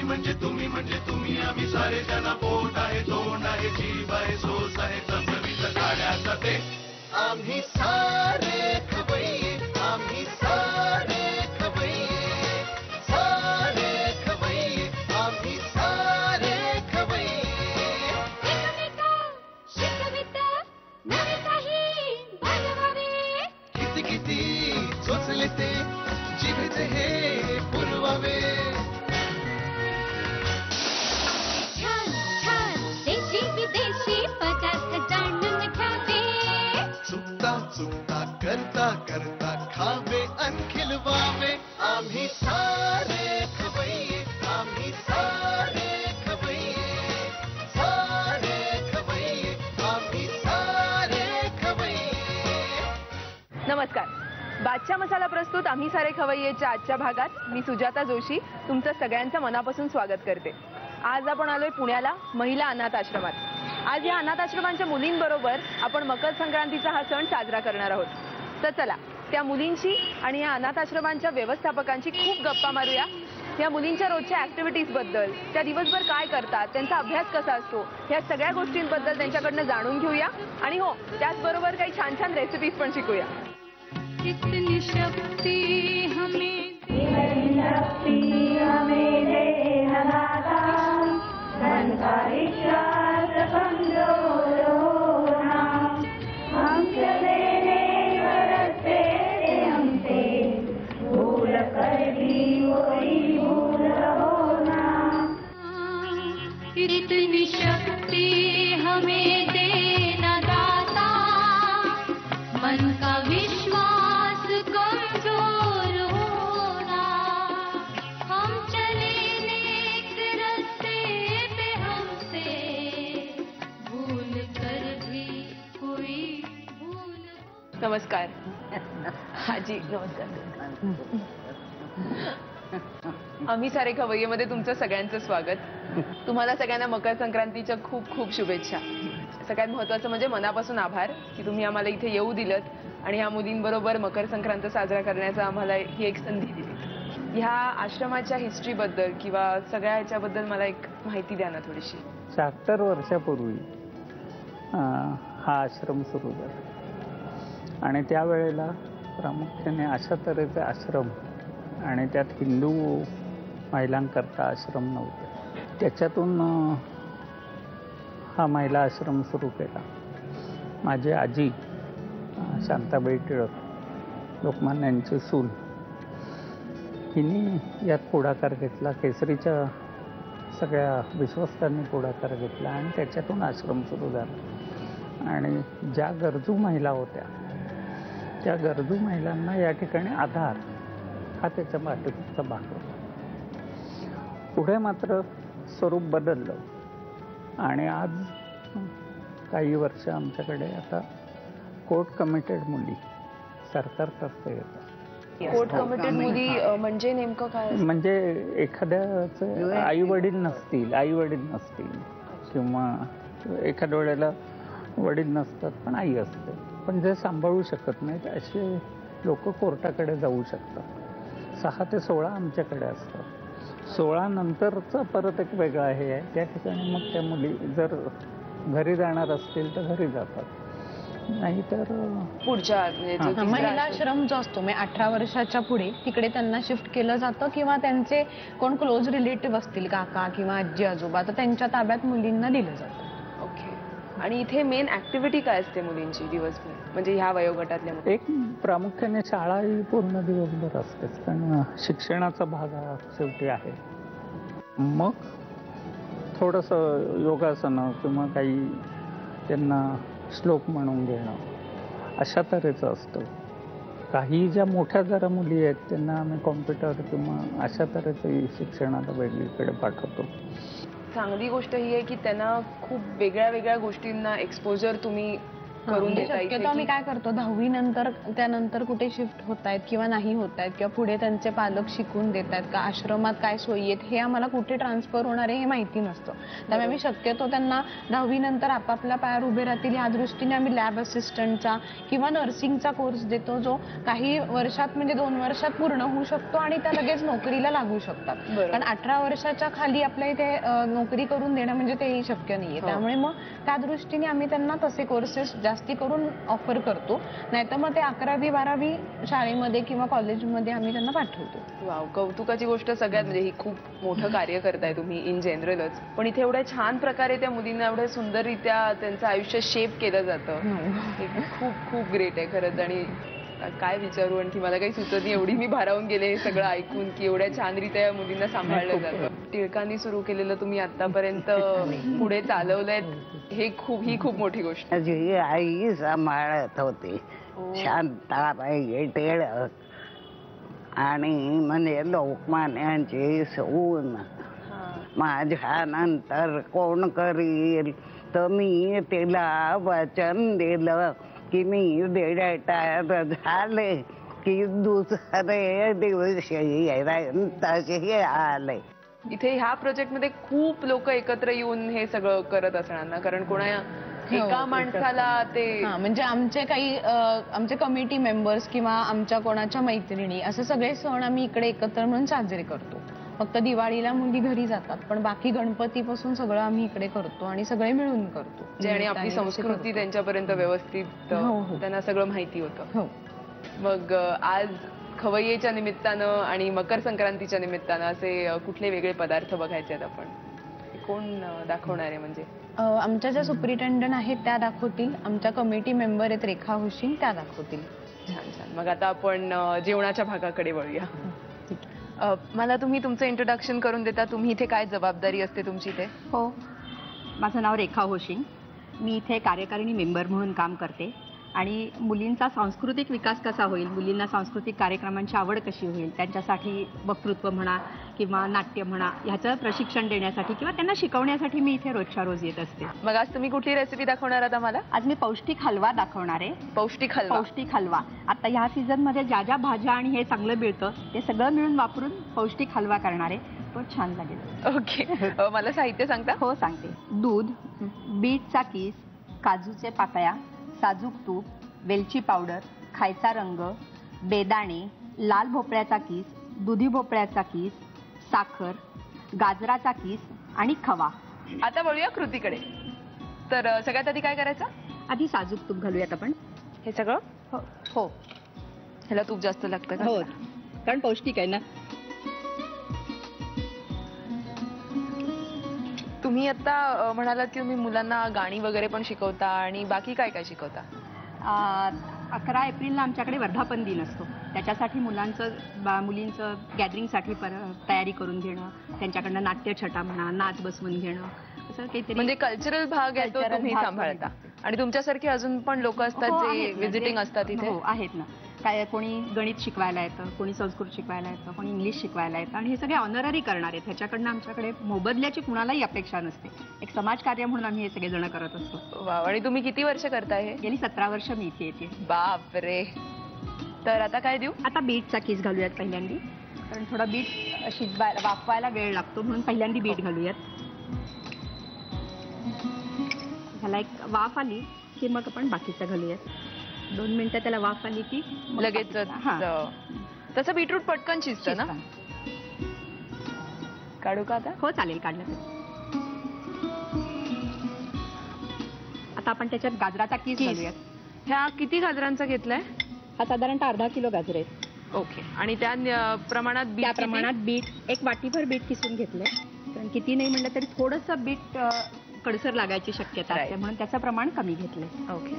म्हणजे तुम्ही आम्ही सारे त्यांना पोट आहे तोंड आहे जीभ आहे सोस आहे चमचमीत काढ्याचा ते आम्ही सारे खवय्ये आम्ही सारे खवय्ये सारे खवय्ये आम्ही सारे खवय्ये एकमेका शिकवित नवे काही बनवावे किती किती चोचले ते जिभेचे हे पुरवावे छान छान देशी विदेशी पदार्थ जाणून घ्यावे चुकता चुकता करता करता खावे अन खिलवावे आम्ही सारे खवय्ये आम्ही सारे खवय्ये सारे खवय्ये आम्ही सारे खवय्ये नमस्कार. बादशाह मसाला प्रस्तुत आम्ही सारे खवय्येच्या आजच्या भागात मी सुजाता जोशी तुमचं सगळ्यांचं मनापासून स्वागत करते. आज आपण आलोय पुण्याला महिला अनाथ आश्रमात. आज या अनाथ आश्रमांच्या मुलींबरोबर आपण मकर संक्रांतीचा हा सण साजरा करणार आहोत. तर चला त्या मुलींशी आणि या अनाथ आश्रमांच्या व्यवस्थापकांची खूप गप्पा मारूया. या मुलींच्या रोजच्या ऍक्टिव्हिटीज बद्दल, त्या दिवसभर काय करतात, त्यांचा अभ्यास कसा असतो, ह्या सगळ्या गोष्टींबद्दल त्यांच्याकडनं जाणून घेऊया. आणि हो, त्याचबरोबर काही छान छान रेसिपीज पण शिकूया. इतनी शक्ति हमें इतनी शक्ति हमें देना दाता मन का विश्वास कमजोर होना हम चले नेक रास्ते पे हमसे भूल कर भी कोई भूल नमस्कार. हाजी नमस्कार. आम्ही सारे खवय्येमध्ये तुमचं सगळ्यांचं स्वागत. तुम्हाला सगळ्यांना मकर संक्रांतीच्या खूप खूप शुभेच्छा. सगळ्यात महत्त्वाचं म्हणजे मनापासून आभार की तुम्ही आम्हाला इथे येऊ दिलत आणि ह्या मुलींबरोबर मकर संक्रांत साजरा करण्याचा आम्हाला ही एक संधी दिली. ह्या आश्रमाच्या हिस्ट्रीबद्दल किंवा सगळ्या ह्याच्याबद्दल मला एक माहिती द्या ना थोडीशी. 76 वर्षापूर्वी हा आश्रम सुरू झाला आणि त्यावेळेला प्रामुख्याने अशा तऱ्हेचे आश्रम आणि त्यात हिंदू महिलांकरता आश्रम नव्हते. त्याच्यातून हा महिला आश्रम सुरू केला. माझी आजी शांताबाई टिळक लोकमान्यांची सून हिने यात पुढाकार घेतला. केसरीच्या सगळ्या विश्वस्तांनी पुढाकार घेतला आणि त्याच्यातून आश्रम सुरू झाला. आणि ज्या गरजू महिला होत्या त्या गरजू महिलांना या ठिकाणी आधार हा त्याच्या पाठीचा भाग होता. पुढे मात्र स्वरूप बदललं आणि आज काही वर्ष आमच्याकडे आता कोर्ट कमिटेड मुली सरकारतर्फे येतात. कोर्ट कमिटेड मुली म्हणजे नेमकं काय? म्हणजे एखाद्याचे आई वडील नसतील किंवा एखाद्या वेळेला वडील नसतात पण आई असते, पण जे सांभाळू शकत नाहीत असे लोक कोर्टाकडे जाऊ शकतात. 6 ते 16 आमच्याकडे असतात. 16 नंतरचं परत एक वेगळं हे आहे. त्या ठिकाणी मग त्या मुली जर घरी जाणार असतील तर घरी जातात, नाही तर पुढच्या महिला आश्रम जो असतो म्हणजे 18 वर्षाच्या पुढे तिकडे त्यांना शिफ्ट केलं जातं किंवा त्यांचे कोण क्लोज रिलेटिव्ह असतील काका किंवा आजी आजोबा तर त्यांच्या ताब्यात मुलींना दिलं जातं. ओके. आणि इथे मेन ऍक्टिव्हिटी काय असते मुलींची दिवसभर, म्हणजे ह्या वयोगटातल्या मुली? एक प्रामुख्याने शाळा ही पूर्ण दिवसभर असतेच, पण शिक्षणाचा भाग हा शेवटी आहे. मग थोडंसं योगासनं किंवा काही त्यांना श्लोक म्हणून घेणं अशा तऱ्हेचं असतं. काही ज्या मोठ्या जरा मुली आहेत त्यांना आम्ही कॉम्प्युटर किंवा अशा तऱ्हेचं शिक्षणाला वेगळीकडे पाठवतो. चांगली गोष्ट ही आहे की त्यांना खूप वेगळ्या वेगळ्या गोष्टींना एक्सपोजर तुम्ही करून म्हणजे देता इथे शक्यतो आम्ही की- काय करतो 10वी नंतर त्यानंतर कुठे शिफ्ट होत आहेत किंवा नाही होत आहेत किंवा पुढे त्यांचे पालक शिकून देत आहेत का, आश्रमात काय सोयी आहेत हे आम्हाला कुठे ट्रान्सफर होणार आहे हे माहिती नसतं. त्यामुळे आम्ही शक्यतो त्यांना 10वी नंतर आपापल्या पायावर उभे राहतील ह्या दृष्टीने आम्ही लॅब असिस्टंटचा किंवा नर्सिंगचा कोर्स देतो, जो काही वर्षात म्हणजे 2 वर्षात पूर्ण होऊ शकतो आणि त्या लगेच नोकरीला लागू शकतात. बरोबर. कारण 18 वर्षाच्या खाली आपल्या इथे नोकरी करून देणं म्हणजे तेही शक्य नाहीये. हो. त्यामुळे मग त्या दृष्टीने आम्ही त्यांना तसे कोर्सेस जास्ती करून ऑफर करतो. नाहीतर मग ते 11वी 12वी शाळेमध्ये किंवा कॉलेजमध्ये आम्ही त्यांना पाठवतो. वाव, कौतुकाची गोष्ट सगळ्यात म्हणजे ही खूप मोठं कार्य करताय तुम्ही इन जनरलच, पण इथे एवढ्या छान प्रकारे त्या मुलींना एवढ्या सुंदररित्या त्यांचं आयुष्य शेप केलं जातं. हे खूप खूप ग्रेट आहे खरंच. आणि काय विचारू, आणखी मला काही सुचत नाही, एवढी मी भारावून गेले हे सगळं ऐकून की एवढ्या छानरित्या या मुलींना सांभाळलं जातं. टिळकांनी सुरू केलेलं तुम्ही आतापर्यंत पुढे चालवलंय, ही खूप मोठी गोष्ट. माझी आई सांभाळत होती, शांताबाई टिळक, आणि म्हणजे लोकमान्यांची सून. माझ्या नंतर कोण करील, तर मी तिला वचन दिलं की मी रिटायर झाले की दुसरे दिवशी तसे आले. इथे ह्या प्रोजेक्ट मध्ये खूप लोक एकत्र येऊन हे सगळं करत असणार ना, कारण कोणा एका माणसाला ते म्हणजे आमचे काही आमचे कमिटी मेंबर्स किंवा आमच्या कोणाच्या मैत्रिणी असे सगळे सण आम्ही इकडे एकत्र म्हणून साजरे करतो. फक्त दिवाळीला मुली घरी जातात, पण बाकी गणपतीपासून सगळं आम्ही इकडे करतो आणि सगळे मिळून करतो. आणि आपली संस्कृती त्यांच्यापर्यंत व्यवस्थित हो. त्यांना सगळं माहिती होतं. हो. मग आज खवय्येच्या निमित्तानं आणि मकर संक्रांतीच्या निमित्तानं असे कुठले वेगळे पदार्थ बघायचे आहेत आपण, कोण दाखवणार आहे? म्हणजे आमच्या ज्या सुपरिटेंडंट आहेत त्या दाखवतील, आमच्या कमिटी मेंबर आहेत रेखा हुशीन त्या दाखवतील. छान छान. मग आता आपण जेवणाच्या भागाकडे वळूया. मला तुम्ही तुमचं इंट्रोडक्शन करून देता, तुम्ही इथे काय जबाबदारी असते तुमची इथे? हो, माझं नाव रेखा होशिंग. मी इथे कार्यकारिणी मेंबर म्हणून काम करते आणि मुलींचा सांस्कृतिक विकास कसा होईल, मुलींना सांस्कृतिक कार्यक्रमांची आवड कशी होईल, त्यांच्यासाठी वक्तृत्व म्हणा किंवा नाट्य म्हणा ह्याचं प्रशिक्षण देण्यासाठी किंवा त्यांना शिकवण्यासाठी मी इथे रोजच्या रोज येत असते. मग आज तुम्ही कुठली रेसिपी दाखवणार आहात आम्हाला? आज मी पौष्टिक हलवा दाखवणार आहे. पौष्टिक हलवा. पौष्टिक हलवा. आता ह्या सीझनमध्ये ज्या ज्या भाज्या आणि हे चांगलं मिळतं ते सगळं मिळून वापरून पौष्टिक हलवा करणार आहे. तो छान लागेल. ओके. मला साहित्य सांगता? हो सांगते. दूध, बीटचा किस, काजूचे पाकळ्या, साजूक तूप, वेलची पावडर, खायचा रंग, बेदाणे, लाल भोपळ्याचा किस, दुधी भोपळ्याचा किस, साखर, गाजराचा किस आणि खवा. आता वळूया कृतीकडे. तर सगळ्यात आधी काय करायचं? आधी साजूक तूप घालूयात आपण. हे सगळं? हो, ह्याला तूप जास्त लागतं का? हो, कारण पौष्टिक आहे ना. तुम्ही आता म्हणालात की तुम्ही मुलांना गाणी वगैरे पण शिकवता आणि बाकी काय काय शिकवता? 11 एप्रिलला आमच्याकडे वर्धापन दिन असतो. त्याच्यासाठी मुलींचं गॅदरिंगसाठी तयारी करून घेणं, त्यांच्याकडनं नाट्यछटा म्हणा, नाच बसवून घेणं, असं काहीतरी. म्हणजे कल्चरल भाग आहे तो Cultural तुम्ही भाग सांभाळता. आणि तुमच्यासारखे अजून पण लोक असतात हो, जे आहेत ना, विजिटिंग जे- असतात इथे? हो आहेत ना. काय कोणी गणित शिकवायला येतं, कोणी संस्कृत शिकवायला येतं, कोणी इंग्लिश शिकवायला येतं आणि हे सगळे ऑनररी करणार आहेत. ह्याच्याकडनं आमच्याकडे मोबदल्याची कुणालाही अपेक्षा नसते. एक समाजकार्य म्हणून आम्ही हे सगळे जण करत असतो. वा. आणि तुम्ही किती वर्ष करताय हे? गेली 17 वर्ष मी इथे येते. बापरे. तर आता काय देऊ? आता बीटचा किस घालूयात पहिल्यांदी, कारण थोडा बीट शिजवायला वाफवायला वेळ लागतो म्हणून पहिल्यांदी बीट घालूयात. ह्याला एक वाफ आली की मग आपण बाकीचं घालूयात. 2 मिनिटं त्याला वाफ आली की मग लगेच बाकीचं. हां. तसं बीटरूट पटकन शिजतं ना? काढू का आता? हो चालेल, काढलं तर. आता आपण त्याच्यात गाजराचा किस किस. घालूयात. ह्या किती गाजरांचा घेतलाय? हा साधारणतः अर्धा किलो गाजर आहेत. ओके. आणि त्या प्रमाणात बीट त्या किती? प्रमाणात बीट एक वाटीभर बीट किसून घेतलंय, कारण किती नाही म्हणलं तरी थोडंसं बीट कडसर लागायची शक्यता असते, Right. म्हणून त्याचं प्रमाण कमी घेतलंय. ओके.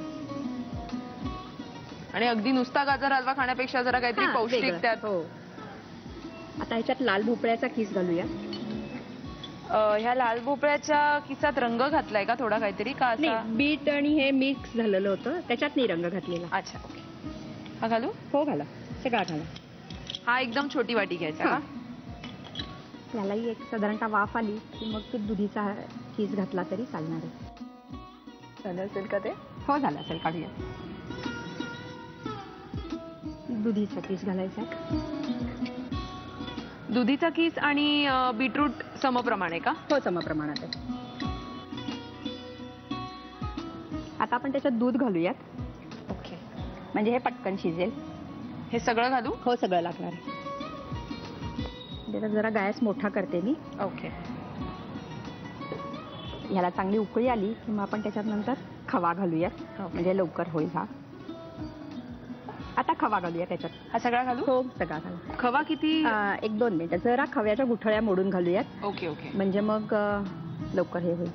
आणि अगदी नुसता गाजर हलवा खाण्यापेक्षा जरा काहीतरी हां, पौष्टिक वेगळं. त्यात. हो. आता ह्याच्यात लाल भोपळ्याचा किस घालूया. ह्या लाल भोपळ्याच्या किसात रंग घातलाय का थोडा काहीतरी का असा? नाही, बीट आणि हे मिक्स झालेलं होतं, त्याच्यात नाही रंग घातलेला. अच्छा. ओके. हा घालू? हो घाला, सगळा घाला. हा एकदम छोटी वाटी घ्यायचा का? हां. त्यालाही एक साधारणतः वाफ आली की मग तो दुधीचा किस घातला तरी चालणार आहे. झालं असेल का ते? हो झालं असेल, काढूया. दुधीचा किस घालायचा. दुधीचा किस आणि बीटरूट समप्रमाणे का? हो, समप्रमाणात आहे. आता आपण त्याच्यात दूध घालूयात. ओके. म्हणजे हे पटकन शिजेल. हे सगळं घालू? हो, सगळं लागणार. त्याचा जरा गॅस मोठा करते मी. ओके. ह्याला चांगली उकळी आली की मग आपण त्याच्यात नंतर खवा घालूयात. म्हणजे लवकर होईल हा. आता खवा घालूया त्याच्यात. हा सगळा घालू? हो, सगळा घालू. खवा किती? 1-2 मिनिटं. जरा खव्याच्या गुठळ्या मोडून घालूयात. Okay okay. म्हणजे मग लवकर हे होईल.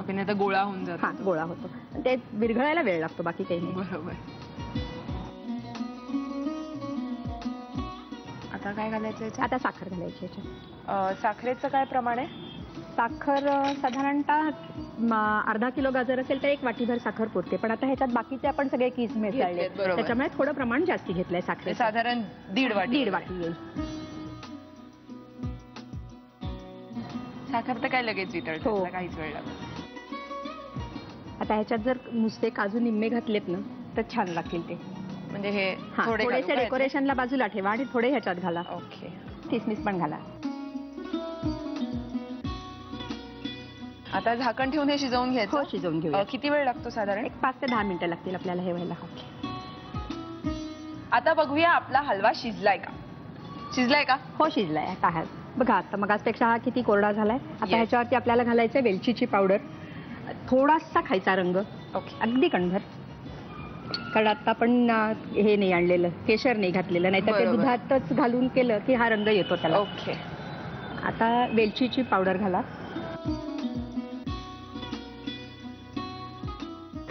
ओके, नाही तर गोळा होऊन जातो. हा, गोळा होतो. ते विरघळायला वेळ लागतो, बाकी काही नाही. बरोबर. आता काय घालायचं याच्यात? आता साखर घालायची याच्यात. साखरेचं काय प्रमाण आहे? साखर साधारणतः अर्धा किलो गाजर असेल तर 1 वाटीभर साखर पुरते. पण आता ह्याच्यात बाकीचे आपण सगळे किस मिसळले, घेतलेत, बरोबर. त्याच्यामुळे थोडं प्रमाण जास्ती घेतलंय साखर. साधारण 1.5 वाटी. 1.5 वाटी येईल. साखर तर काय लगेच वितळते, हो. त्याला काहीच वेळ लागत. आता ह्याच्यात जर नुसते काजू निम्मे घातलेत ना तर छान लागतील ते. म्हणजे हे हा, थोडे घालू थोडेसे का डेकोरेशनला बाजूला ठेवा आणि थोडे ह्याच्यात घाला. याच्यात? ओके. किसमिस पण घाला. आता झाकण ठेवून हे शिजवून हो, घ्यायचं? शिजवून घेऊया. किती वेळ लागतो साधारण? एक 5 ते 10 मिनिटं लागतील आपल्याला हे व्हायला. आता बघूया आपला हलवा शिजलाय का? शिजलाय का? हो, शिजलाय. आता हा बघा, आता मगाचपेक्षा हा किती कोरडा झालाय. आता Yes. ह्याच्यावरती आपल्याला घालायचं वेलचीची पावडर, थोडासा खायचा रंग, ओके. अगदी कणभर. कारण आता आपण हे नाही आणलेलं, केशर नाही घातलेलं, नाहीतर ते बरोबर. दुधातच घालून केलं की हा रंग येतो त्याला. ओके. आता वेलचीची पावडर घाला.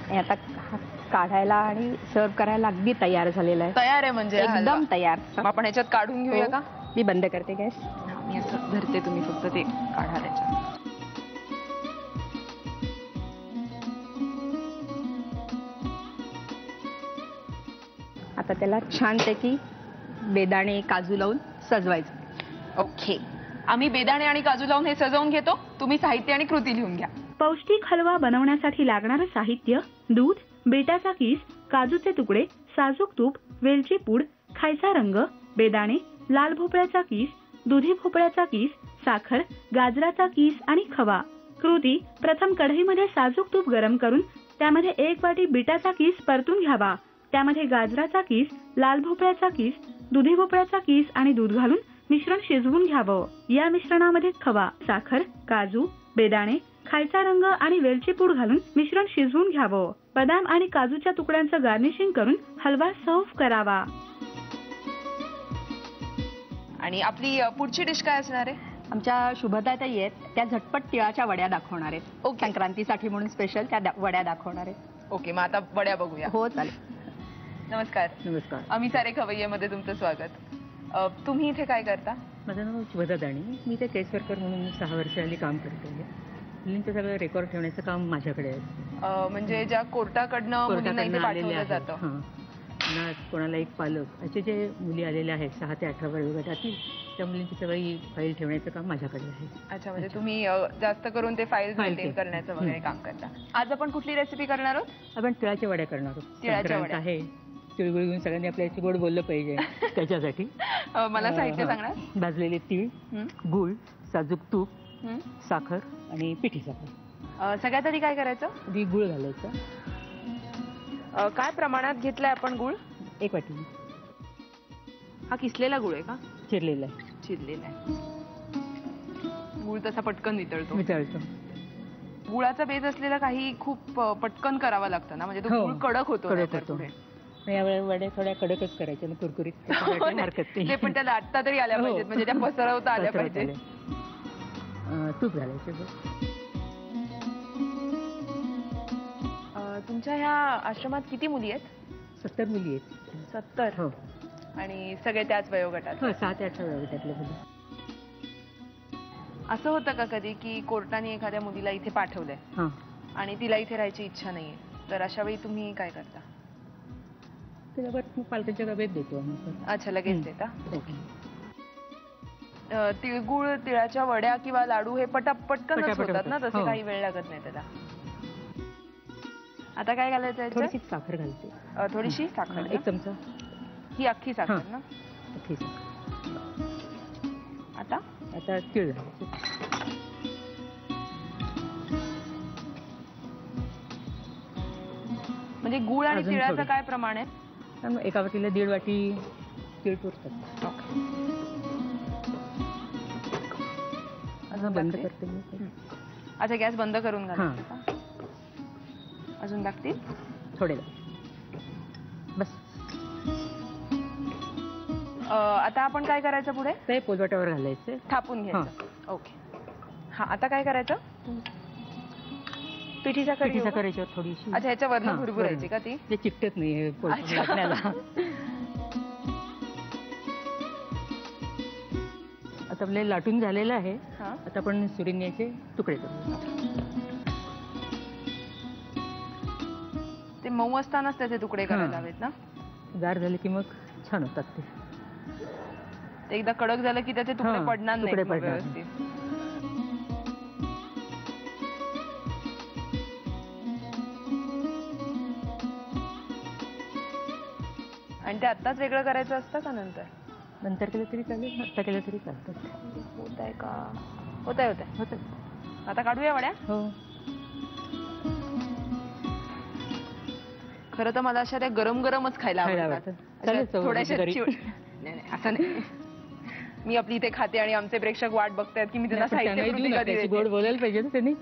हे आता काढायला आणि सर्व करायला अगदी तयार झालेलं आहे. तयार आहे म्हणजे हा एकदम हलवा. तयार. मग आपण ह्याच्यात काढून घेऊया हो. का? मी बंद करते गॅस. मी असं धरते, तुम्ही फक्त ते काढा त्याच्यात. आता त्याला छानपैकी बेदाणे काजू लावून सजवायचं. ओके. आम्ही बेदाणे आणि काजू लावून हे सजवून घेतो. तुम्ही साहित्य आणि कृती लिहून घ्या. पौष्टिक हलवा बनवण्यासाठी लागणारं साहित्य: दूध, बेटाचा किस, काजूचे तुकडे, साजूक तूप, वेलची पूड, खायचा रंग, बेदाणे, लाल भोपळ्याचा किस, दुधी भोपळ्याचा किस, साखर, गाजराचा किस आणि खवा. कृती: प्रथम कढईमध्ये साजूक तूप गरम करून त्यामध्ये 1 वाटी बीटाचा किस परतून घ्यावा. त्यामध्ये गाजराचा किस, लाल भोपळ्याचा किस, दुधी भोपळ्याचा किस आणि दूध घालून मिश्रण शिजवून घ्यावं. या मिश्रणामध्ये खवा, साखर, काजू, बेदाणे, खायचा रंग आणि वेलची पूड घालून मिश्रण शिजवून घ्यावं. बदाम आणि काजूच्या तुकड्यांचं गार्निशिंग करून हलवा सर्व्ह करावा. आणि आपली पुढची डिश काय असणार आहे? आमच्या शुभताई आहेत त्या झटपट तिळाच्या वड्या दाखवणार आहेत. ओके. संक्रांतीसाठी म्हणून स्पेशल त्या वड्या दाखवणार आहेत. ओके, मग आता वड्या बघूया. हो, चालेल. नमस्कार. नमस्कार. आम्ही सारे खवय्येमध्ये तुमचं स्वागत. तुम्ही इथे काय करता? माझं नाव शुभदा दाणी. मी ते केस वर्कर म्हणून 6 वर्ष आधी काम करते. मुलींचं सगळं रेकॉर्ड ठेवण्याचं काम माझ्याकडे आहे. म्हणजे ज्या कोर्टाकडनं मुलींना इथे पाठवलं जातं. हां, कोणाला एक पालक असे जे मुली आलेल्या आहेत 6 ते 18 वयोगटातील, त्या मुलींची सगळी फाईल ठेवण्याचं काम माझ्याकडे आहे. अच्छा, म्हणजे तुम्ही जास्त करून ते फाईल मेंटेन करण्याचं वगैरे काम करता. आज आपण कुठली रेसिपी करणार आहोत? आपण तिळाच्या वड्या करणार आहोत. तिळाच्या संक्रांत वड्या. आहे, तिळगुळ घेऊन सगळ्यांनी आपल्याशी गोड बोललं पाहिजे. त्याच्यासाठी मला साहित्य सांगणार? भाजलेले तीळ, गूळ, साजूक तूप, साखर आणि पिठी साखर. सगळ्यात आधी काय करायचं? आधी गूळ घालायचा. काय प्रमाणात घेतलाय आपण गुळ? 1 वाटी. हा किसलेला गुळ आहे का? चिरलेला आहे. चिरलेला आहे. गुळ तसा पटकन वितळतो. वितळतो. गुळाचा बेस असलेला काही खूप पटकन करावा लागतं ना, म्हणजे तो हो. गुळ कडक होतो. कडक नंतर होतो. पुढे. यावेळी वड्या थोड्या कडकच करायच्या आणि कुरकुरीत त्याच्यासाठी हरकत ते पण त्या लाटता तरी आल्या हो. पाहिजेत, म्हणजे त्या पसरवता आल्या पसरवता पाहिजे. तूप घालायचं. तुमच्या ह्या आश्रमात किती मुली आहेत? 70 मुली आहेत. 70. हो. आणि सगळे त्याच वयोगटात? हो, 6 ते 18 वयोगटातल्या मुली. असं होतं का कधी की कोर्टाने एखाद्या मुलीला इथे पाठवलंय हां, आणि तिला इथे राहायची इच्छा नाहीये, तर अशा वेळी तुम्ही काय करता? तिला बरं पालकांच्या गाव्यात देतो आम्ही. अच्छा, लगेच देता? ओके. तिळगुळ, तिळाच्या वड्या किंवा लाडू हे पटकनच पटापट होतात ना, होतात. तसे हो. काही वेळ लागत नाही त्याला. आता काय घालायचं याच्यात? थोडीशी साखर घालते. थोडीशी साखर एक चमचा. ही अख्खी साखर ना? अख्खी साखर. आता आता तीळ घालायचे. म्हणजे गुळ आणि अजून तिळाचं थोडी. काय प्रमाण आहे? मग एका वाटीला 1.5 वाटी तीळ पुरतात. अजून बंद टाकते? करते मी. अच्छा, गॅस बंद करून हां. घालायचं का? अजून टाकतील? थोडे लाव. बस. आता आपण काय करायचं पुढे? ते पोलपाटावर घालायचे. थापून घ्यायचं. ओके. हा, आता काय करायचं? पिठी साखर पिठी घेऊ का? साखर याच्यावर थोडीशी. अच्छा, ह्याच्यावरनं हां, भुरभुरायची वरून. का ती? ते चिकटत नाही पोलपाट लाटण्याला. आता आपले लाटून झालेलं आहे. हां. आता आपण सुरिन्याचे तुकडे करू. ते मऊ असतानाच त्याचे तुकडे करायला हां. हवेत ना? गार झाले की मग छान होतात ते. ते एकदा कडक झालं की त्याचे तुकडे हां, पडणार तुकडे नाहीत मग पडणार व्यवस्थित. आणि ते आत्ताच वेगळं करायचं असतं का नंतर? नंतर केलं तरी चालेल, आता केलं तरी चालतात. होत आहे का? होत आहे. होतं. आता काढूया वड्या? हो. खरं तर मला अशा त्या गरम गरमच खायला खायला आवडतात. आवडतं. चालेल, अशा चव थोड्याशा घरी. नाही नाही, असं नाही. मी आपली इथे खाते आणि आमचे प्रेक्षक वाट बघतायत की मी त्यांना नाही, पण साहित्य त्यांनाही कृती देऊ नका, कधी त्याची देते. गोड बोलायला पाहिजे ना त्यांनी.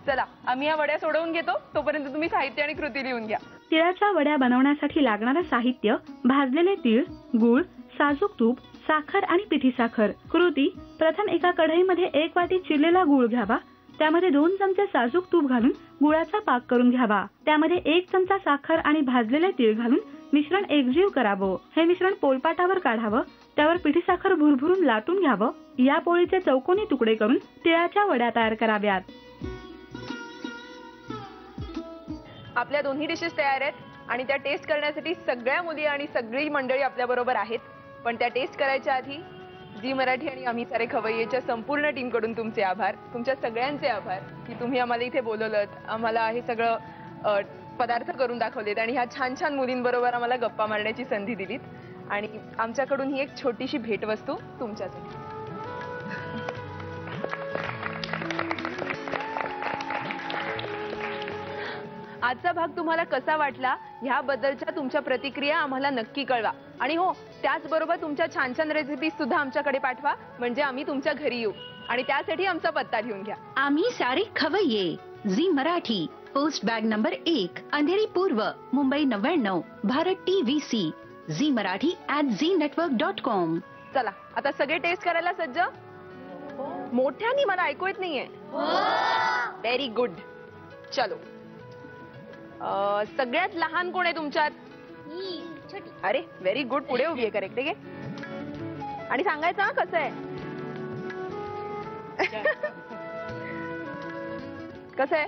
चला, आम्ही या वड्या सोडवून घेतो. तोपर्यंत तुम्ही साहित्य आणि कृती लिहून घ्या. तिळाच्या वड्या बनवण्यासाठी लागणारं साहित्य: भाजलेले तीळ, गूळ, साजूक तूप, साखर आणि पिठी साखर. कृती: प्रथम एका कढईमध्ये 1 वाटी चिरलेला गूळ घ्यावा. त्यामध्ये 2 चमचे साजूक तूप घालून गुळाचा पाक करून घ्यावा. त्यामध्ये 1 चमचा साखर आणि भाजलेले तीळ घालून मिश्रण एकजीव करावं. हे मिश्रण पोलपाटावर काढावं. त्यावर पिठी साखर भुरभुरून लाटून घ्यावं. या पोळीचे चौकोनी तुकडे करून तिळाच्या वड्या तयार कराव्यात. आपल्या दोन्ही डिशेस तयार आहेत आणि त्या टेस्ट करण्यासाठी सगळ्या मुली आणि सगळी मंडळी आपल्या बरोबर आहेत. पण त्या टेस्ट करायच्या आधी झी मराठी आणि आम्ही सारे खवय्येच्या संपूर्ण टीम कडून तुमचे आभार. तुमच्या सगळ्यांचे आभार की तुम्ही आम्हाला इथे बोलवलत, आम्हाला हे सगळं पदार्थ करून दाखवलेत आणि ह्या छान छान मुलींबरोबर आम्हाला गप्पा मारण्याची संधी दिलीत. आणि आमच्याकडून ही एक छोटीशी भेटवस्तू तुमच्यासाठी. आजचा भाग तुम्हाला कसा वाटला ह्याबद्दलच्या तुमच्या प्रतिक्रिया आम्हाला नक्की कळवा. आणि हो, त्याचबरोबर तुमच्या छान छान रेसिपी सुद्धा आमच्याकडे पाठवा, म्हणजे आम्ही तुमच्या घरी येऊ. आणि त्यासाठी आमचा पत्ता लिहून घ्या. आम्ही सारे खवय्ये, Zee Marathi, post bag number 1, Andheri पूर्व, मुंबई 99, भारत TVC, झी मराठी @znetwork.com. चला, आता सगळे टेस्ट करायला सज्ज? मोठ्यानी, मला ऐकू येत नाहीये. Very good. चलो, सगळ्यात लहान कोण आहे तुमच्यात? अरे व्हेरी गुड. पुढे उभी आहे. करेक्ट आहे. आणि सांगायचं हा कसं आहे? कसं आहे?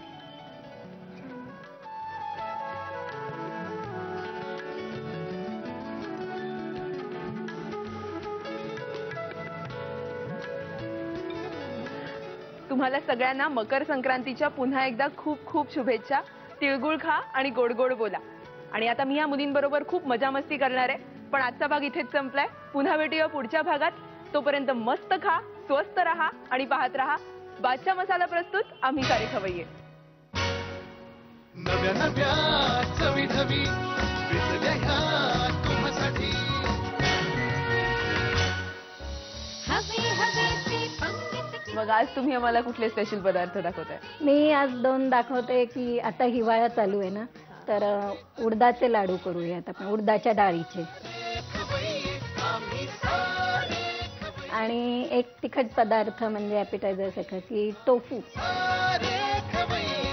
तुम्हाला सगळ्यांना मकर संक्रांतीच्या पुन्हा एकदा खूप खूप शुभेच्छा. तिळगुळ खा आणि गोड गोड बोला. आणि आता मी या मुलींबरोबर खूप मजा मस्ती करणार आहे. पण आजचा भाग इथेच संपलाय. पुन्हा भेटूया पुढच्या भागात. तोपर्यंत मस्त खा, स्वस्त रहा आणि पाहत रहा बादशाह मसाला प्रस्तुत आम्ही सारे खवय्ये. नव्या नव्या चवी धवी विसरल्या ह्या तुम्हासाठी. मग आज तुम्ही आम्हाला कुठले स्पेशल पदार्थ दाखवताय? मी आज 2 दाखवते की आता हिवाळा चालू आहे ना, तर उडदाचे लाडू करूयात आपण, उडदाच्या डाळीचे. आणि एक तिखट पदार्थ म्हणजे ॲपिटायझर साठी टोफू. सारे खवय्ये.